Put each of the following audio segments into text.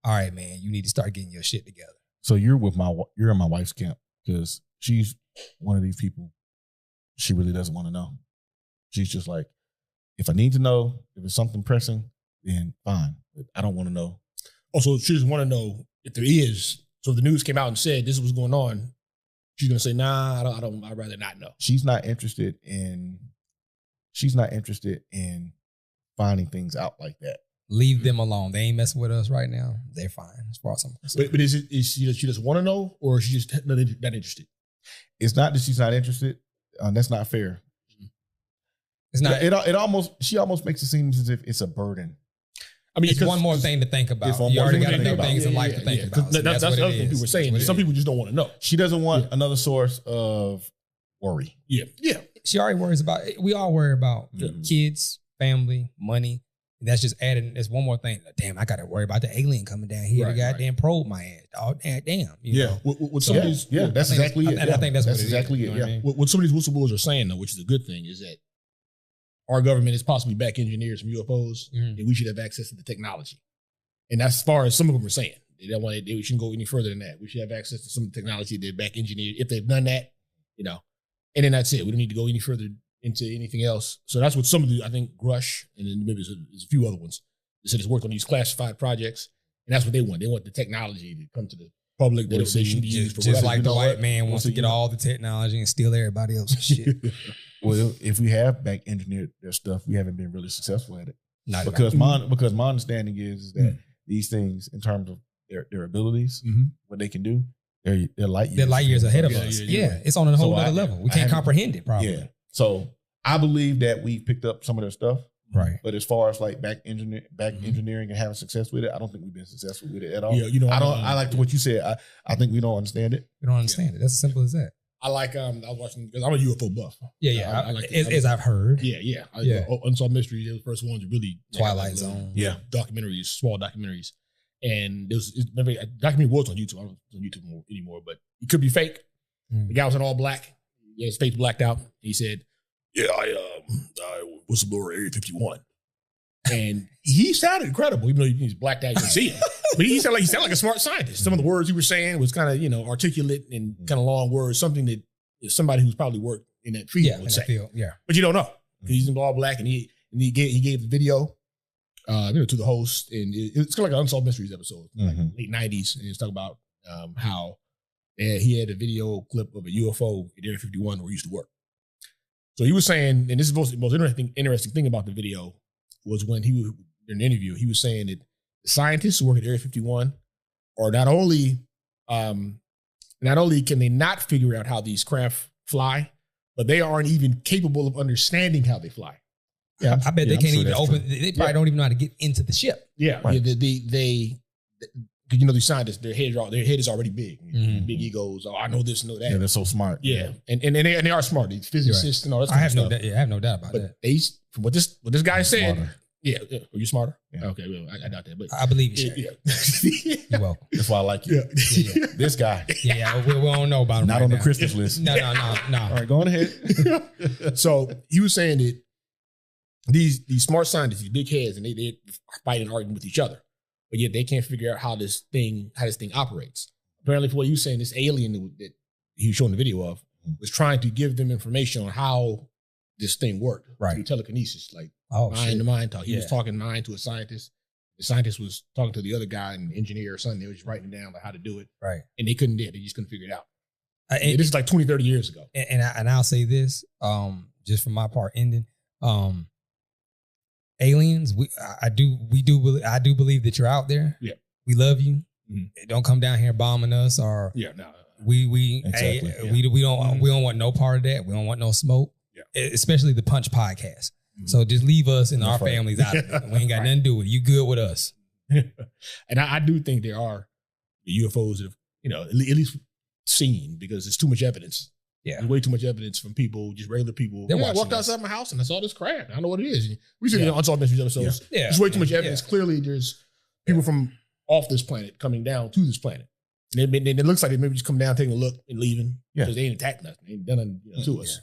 all right, man, you need to start getting your shit together. So you're in my wife's camp because she's one of these people. She really doesn't want to know. She's just like, if I need to know, if it's something pressing, then fine. But I don't want to know. Also, she just want to know if there is. So if the news came out and said this was going on, she's gonna say, nah, I don't. I'd rather not know. She's not interested in finding things out like that. Leave them alone. They ain't messing with us right now. They're fine as far as I'm concerned. But is she just want to know, or is she just not interested? It's not that she's not interested. That's not fair. It's not. She almost makes it seem as if it's a burden. I mean, it's one more thing to think about. You already got enough things in life to think about. So that's the other thing people were saying. Some people just don't want to know. She doesn't want another source of worry. Yeah. She already worries about. We all worry about kids, family, money. That's just adding. There's one more thing. Damn, I got to worry about the alien coming down here to goddamn probe my ass. Oh, damn. You know? What some of these, that's exactly it. I think that's exactly it. Yeah. What some of these whistleblowers are saying, though, which is a good thing, is that our government is possibly back engineered some UFOs, and we should have access to the technology. And that's as far as some of them are saying. They don't want. We shouldn't go any further than that. We should have access to some of the technology they're back engineered. If they've done that, and then that's it. We don't need to go any further into anything else. So that's what some of the, I think, Grush, and then maybe there's a few other ones. They said it's worked on these classified projects, and that's what they want. They want the technology to come to the public that they should be used for. Just like the white man wants to get all the technology and steal everybody else's shit. Well, if we have back engineered their stuff, we haven't been really successful at it. Because my understanding is that these things, in terms of their abilities, what they can do, they're light years. They're light years ahead of us. Yeah, it's on a whole other level. We can't comprehend it, probably. Yeah. So I believe that we picked up some of their stuff. Right. But as far as like back engineering and having success with it, I don't think we've been successful with it at all. Yeah, I like what you said. I think we don't understand it. We don't understand it. That's as simple as that. I like I was watching because I'm a UFO buff. Yeah. I like as I've heard. Yeah. Unsolved Mysteries, they were the first ones to really Twilight Zone. Yeah. Documentaries, small documentaries. And there was a documentary was on YouTube. I don't know if it's on YouTube anymore, but it could be fake. The guy was in all black. He had his face blacked out. He said, "Yeah, I whistleblower Area 51." And he sounded credible, even though he's blacked out. You can see him, but he sounded like a smart scientist. Some of the words he was saying was kind of articulate and kind of long words, something that somebody who's probably worked in that field would say. But you don't know. He's in all black, and he gave the video to the host, and it's kind of like an Unsolved Mysteries episode, like late 90s, and he's talking about how he had a video clip of a UFO at Area 51 where he used to work. So he was saying, and this is the most interesting thing about the video was when he was in an interview, he was saying that the scientists who work at Area 51 are not only can they not figure out how these craft fly, but they aren't even capable of understanding how they fly. Yeah, I bet they can't even open. They probably don't even know how to get into the ship. Yeah, right. They these scientists, their head is already big, big egos. Oh, I know this, know that. Yeah, they're so smart. Yeah, and they are smart. These physicists and all that. I have no doubt about that. They, from what this guy said, are you smarter? Yeah. Okay, well, I got that, but I believe you. Yeah. You're welcome. That's why I like you. Yeah. This guy. Yeah, we don't know about him. Not right on now. the Christmas list. No. All right, go on ahead. So he was saying that these smart scientists, these big heads, and they fight and argue with each other, but yet they can't figure out how this thing operates. Apparently, for what he was saying, this alien that he was showing the video of was trying to give them information on how this thing worked. Right. Through telekinesis, like mind to mind talk. He was talking mind to a scientist. The scientist was talking to the other guy, an engineer or something. They were just writing down like how to do it. Right. And they couldn't do it. They just couldn't figure it out. This is like 20, 30 years ago. And I'll say this, just from my part ending, aliens, I do believe that you're out there. Yeah. We love you. Mm-hmm. Don't come down here bombing us or we don't want no part of that. We don't want no smoke. Yeah. Especially the Punch podcast. Mm-hmm. So just leave us and our families out of it. We ain't got nothing to do with it. You good with us. And I do think there are UFOs that have, at least seen, because there's too much evidence. Yeah. There's way too much evidence from people, just regular people. I walked outside my house and I saw this crap. I don't know what it is. We see Unsolved Mysteries episodes. Yeah. There's way too much evidence. Yeah. Clearly, there's people from off this planet coming down to this planet. And it looks like they maybe just come down, taking a look, and leaving. Because they ain't attacked nothing. They ain't done nothing to us.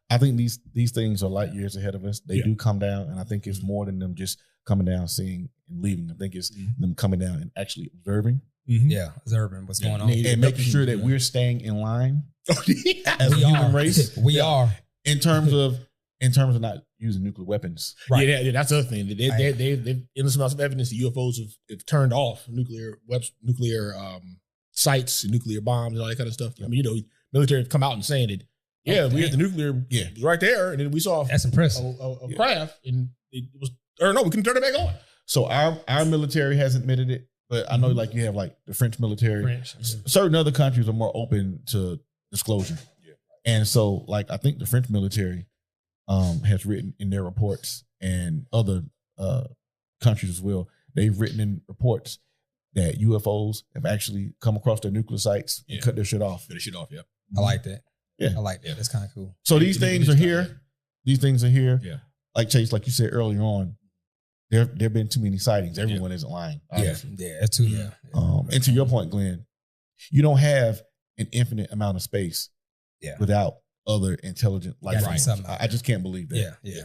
I think these things are light years ahead of us. They do come down, and I think it's more than them just coming down, seeing and leaving. I think it's them coming down and actually observing. Yeah, observing what's going on and making sure that we're staying in line as a human race. We are in terms of not using nuclear weapons. Right. Yeah, that's the other thing. They've endless amounts of evidence that UFOs have turned off nuclear sites, and nuclear bombs, and all that kind of stuff. I mean, military have come out and saying that. Yeah, we had the nuclear right there, and then we saw that's impressive. A craft, and it was, or no, we couldn't turn it back on. So our military has admitted it, but I know like you have like the French military. Certain other countries are more open to disclosure, and so like I think the French military has written in their reports, and other countries as well. They've written in reports that UFOs have actually come across their nuclear sites and cut their shit off. I like that. Yeah, I like that. That's kind of cool. So these things are here. These things are here. Yeah. Like Chase, like you said earlier on, there have been too many sightings. Everyone isn't lying. Obviously. Yeah, that's too. Yeah. And to your point, Glenn, you don't have an infinite amount of space. Yeah. Without other intelligent life forms. I just can't believe that. Yeah.